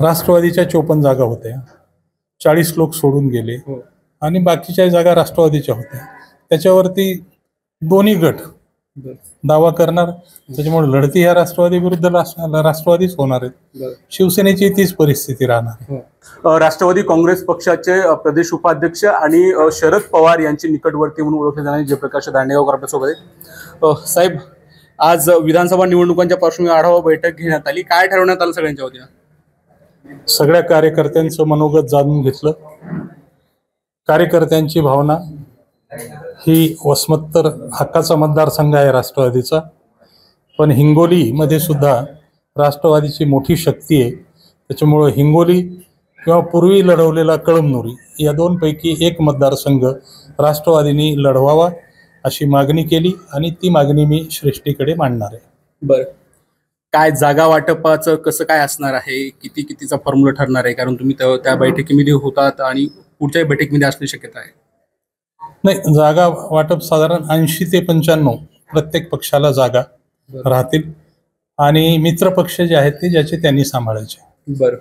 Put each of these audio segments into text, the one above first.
राष्ट्रवादीच्या 54 जागा होत्या, 40 लोक सोडून गेले आणि बाकीच्या जागा राष्ट्रवादीच्या होत्या. त्याच्यावरती दोन्ही गट दावा करणार, त्याच्यामुळे लढती ह्या राष्ट्रवादी विरुद्ध राष्ट्रवादीच होणार आहेत. शिवसेनेची तीच परिस्थिती राहणार. राष्ट्रवादी काँग्रेस पक्षाचे प्रदेश उपाध्यक्ष आणि शरद पवार यांचे निकटवर्ती म्हणून ओळखले जाणारे जयप्रकाश दांडेगावकर आपल्यासोबत आहेत. साहेब, आज विधानसभा निवडणुकांच्या पार्श्वभूमीवर आढावा बैठक घेण्यात आली. काय ठरवण्यात आलं सगळ्यांच्या वतीनं? सगळ्या कार्यकर्त्यांचं मनोगत जाणून घेतलं. कार्यकर्त्यांची भावना ही वसमत तर हक्काचा मतदारसंघ आहे राष्ट्रवादीचा, पण हिंगोलीमध्ये सुद्धा राष्ट्रवादीची मोठी शक्ती आहे. त्याच्यामुळं हिंगोली किंवा पूर्वी लढवलेला कळमनुरी या दोनपैकी एक मतदारसंघ राष्ट्रवादीने लढवावा अशी मागणी केली आणि ती मागणी मी श्रेष्ठीकडे मांडणार आहे. बरं, काय जागा वाटपाचं कसं काय असणार आहे? कितीचा फॉर्म्युला ठरणार आहे? कारण तुम्ही त्या बैठकीमध्ये होतात आणि पुढच्या बैठकीमध्ये असण्याची शक्यता आहे. नाही, जागा वाटप साधारण 80 ते 95 प्रत्येक पक्षाला जागा राहतील आणि मित्र पक्ष जे आहेत ते ज्याचे त्यांनी सांभाळायचे. बरं,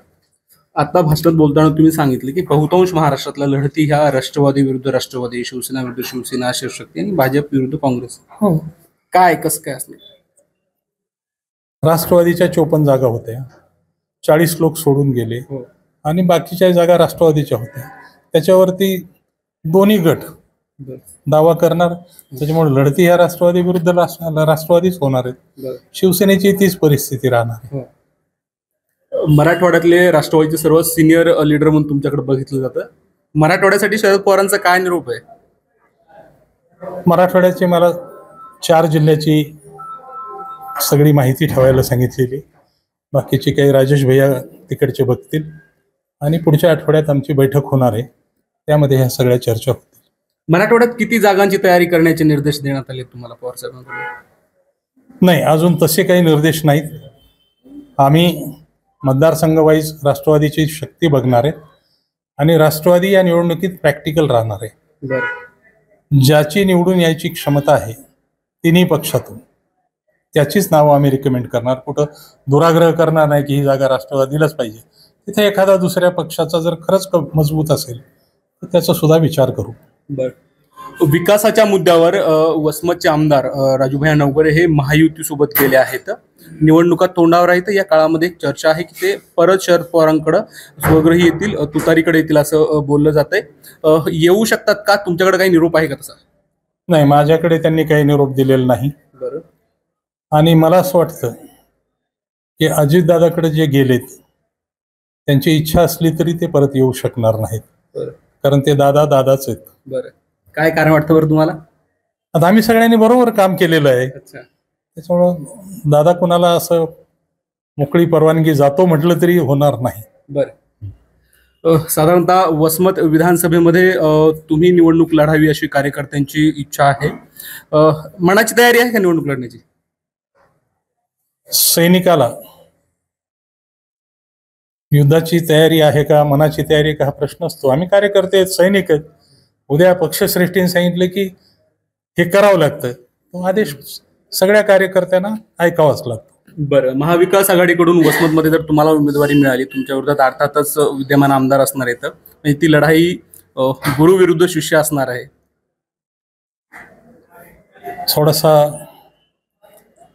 आता भाषणात बोलताना तुम्ही सांगितलं की बहुतांश महाराष्ट्रातल्या लढती ह्या राष्ट्रवादी विरुद्ध राष्ट्रवादी, शिवसेना विरुद्ध शिवसेना, शिवशक्ती आणि भाजप विरुद्ध काँग्रेस. काय कसं काय असणार? राष्ट्रवादीच्या 54 जागा होत्या, 40 लोक सोडून गेले आणि बाकीच्या जागा राष्ट्रवादीच्या होत्या. त्याच्यावरती दोन्ही गट दावा करणार, त्याच्यामुळे लढती ह्या राष्ट्रवादी विरुद्ध राष्ट्रवादीच होणार आहेत. शिवसेनेची तीच परिस्थिती राहणार. मराठवाड्यातले राष्ट्रवादीचे सर्व सिनियर लीडर म्हणून तुमच्याकडे बघितलं जातं. मराठवाड्यासाठी शरद पवारांचा काय निरोप आहे? मराठवाड्याची मला 4 जिल्ह्याची सगळी माहिती ठेवायला सांगितलेली. बाकीची काही राजेश भैया तिकडचे बघतील आणि पुढच्या आठवड्यात आमची बैठक होणार आहे, त्यामध्ये ह्या सगळ्या चर्चा होतील. मराठवाड्यात किती जागांची तयारी करण्याचे निर्देश देण्यात आले तुम्हाला पवार साहेबांकडून? नाही, अजून तसे काही निर्देश नाहीत. आम्ही मतदारसंघ वाईज राष्ट्रवादीची शक्ती बघणार आहे आणि राष्ट्रवादी या निवडणुकीत प्रॅक्टिकल राहणार आहे. ज्याची निवडून यायची क्षमता आहे तिन्ही पक्षातून त्याचीच नावं आम्ही रिकमेंड करणार. कुठं दुराग्रह करणार नाही की ही जागा राष्ट्रवादीलाच पाहिजे. तिथे एखादा दुसऱ्या पक्षाचा जर खरंच मजबूत असेल तर त्याचा सुद्धा विचार करू. बरं, विकासाच्या मुद्द्यावर वसमतचे आमदार राजूभाई नवकरे हे महायुतीसोबत गेले आहेत. निवडणुका तोंडावर आहेत. या काळामध्ये एक चर्चा आहे की ते परत शरद पवारांकडे स्वगृही येतील, तुतारीकडे येतील असं बोललं जातंय. येऊ शकतात का? तुमच्याकडे काही निरोप आहे का तसा? नाही, माझ्याकडे त्यांनी काही निरोप दिलेला नाही. बरं, आणि मला असं वाटतं की अजितदादाकडे जे गेलेत त्यांची इच्छा असली तरी ते परत येऊ शकणार नाहीत. कारण ते दादाच आहेत. बरं, काय कारण वाटतं बरं तुम्हाला? आता आम्ही सगळ्यांनी बरोबर काम केलेलं आहे. त्याच्यामुळं दादा कुणाला असं मोकळी परवानगी जातो म्हटलं तरी होणार नाही. बरं, साधारणतः वसमत विधानसभेमध्ये तुम्ही निवडणूक लढावी अशी कार्यकर्त्यांची इच्छा आहे. मनाची तयारी आहे का निवडणूक लढण्याची? सैनिकाला युद्धाची तयारी आहे का, मनाची तयारी आहे का हा प्रश्न असतो. आम्ही कार्यकर्ते आहेत, सैनिक आहेत. उद्या पक्षश्रेष्ठीने सांगितलं की हे करावं लागतं, तो आदेश सगळ्या कार्यकर्त्यांना ऐकावाच लागतो. बरं, महाविकास आघाडीकडून वसमतमध्ये जर तुम्हाला उमेदवारी मिळाली, तुमच्या विरोधात अर्थातच विद्यमान आमदार असणार आहेत, म्हणजे ती लढाई गुरु विरुद्ध शिष्य असणार आहे. थोडासा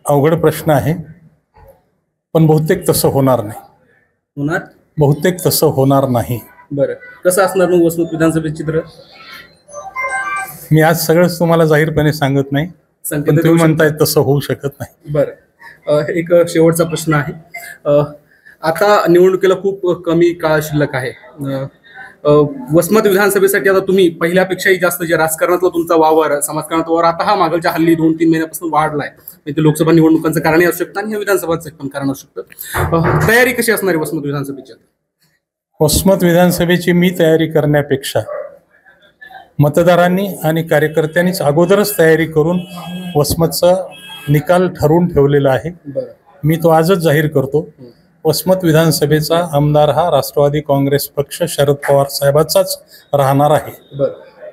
अवघड प्रश्न आहे, पण बहुतेक तसं होणार नाही. बहुतेक तसं होणार नाही. बरं, कसं असणार मग वसमत विधानसभेचे चित्र? मी आज सगळंच तुम्हाला जाहीरपणे सांगत नाही, पण तुम्ही म्हणताय तसं होऊ शकत नाही. बरं, एक शेवटचा प्रश्न आहे. आता निवडणुकीला खूप कमी काळ शिल्लक आहे. वसमत विधानसभेसाठी आता तुम्ही पहिल्यापेक्षाही जास्त जे राजकारणातला तुमचा वावर, समाजकारणाचा वावर आता हा मागच्या हल्ली 2-3 महिन्यापासून वाढलाय. ते लोकसभा निवडणुकांचं कारणही असू शकतं आणि हे विधानसभाचं पण कारण असू शकतं. तयारी कशी असणार आहे वसमत विधानसभेची? वसमत विधानसभेची मी तयारी करण्यापेक्षा मतदारांनी आणि कार्यकर्त्यांनीच अगोदरच तयारी करून वसमतचा निकाल ठरवून ठेवलेला आहे. मी तो आजच जाहीर करतो. वसमत विधानसभेचा आमदार हा राष्ट्रवादी काँग्रेस पक्ष शरद पवार साहेबांचाच राहणार आहे.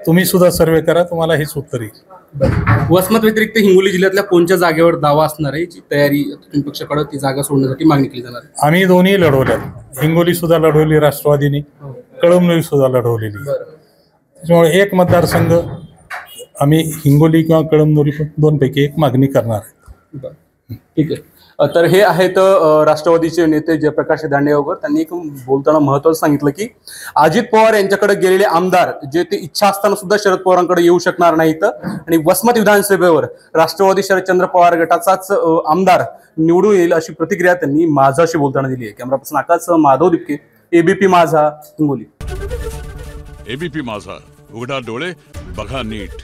तुम्ही सुद्धा सर्वे करा, तुम्हाला हेच उत्तर येईल. वसमत व्यतिरिक्त हिंगोली जिल्ह्यातल्या कोणत्या जागेवर दावा असणार आहे, जी तयारी तुम्ही पक्षाकडे ती जागा सोडण्यासाठी मागणी केली जाणार आहे? आम्ही दोन्ही लढवल्यात. हिंगोली सुद्धा लढवली राष्ट्रवादीने, कळमनुरी सुद्धा लढवलेली. त्याच्यामुळे एक मतदारसंघ आम्ही हिंगोली किंवा कळमनुरी दोनपैकी एक मागणी करणार आहे. ठीक आहे. तर हे आहेत राष्ट्रवादीचे नेते जयप्रकाश दांडेगावकर. त्यांनी एक बोलताना महत्त्वाचं सांगितलं की अजित पवार यांच्याकडे गेलेले आमदार जे ते इच्छा असताना सुद्धा शरद पवारांकडे येऊ शकणार नाहीत आणि वसमत विधानसभेवर राष्ट्रवादी शरदचंद्र पवार गटाचाच आमदार निवडून येईल अशी प्रतिक्रिया त्यांनी माझाशी बोलताना दिली आहे. कॅमेरा पर्सन आकाश माधव दिपके, एबीपी माझा, हिंगोली. एबीपी माझा, उघडा डोळे बघा नीट.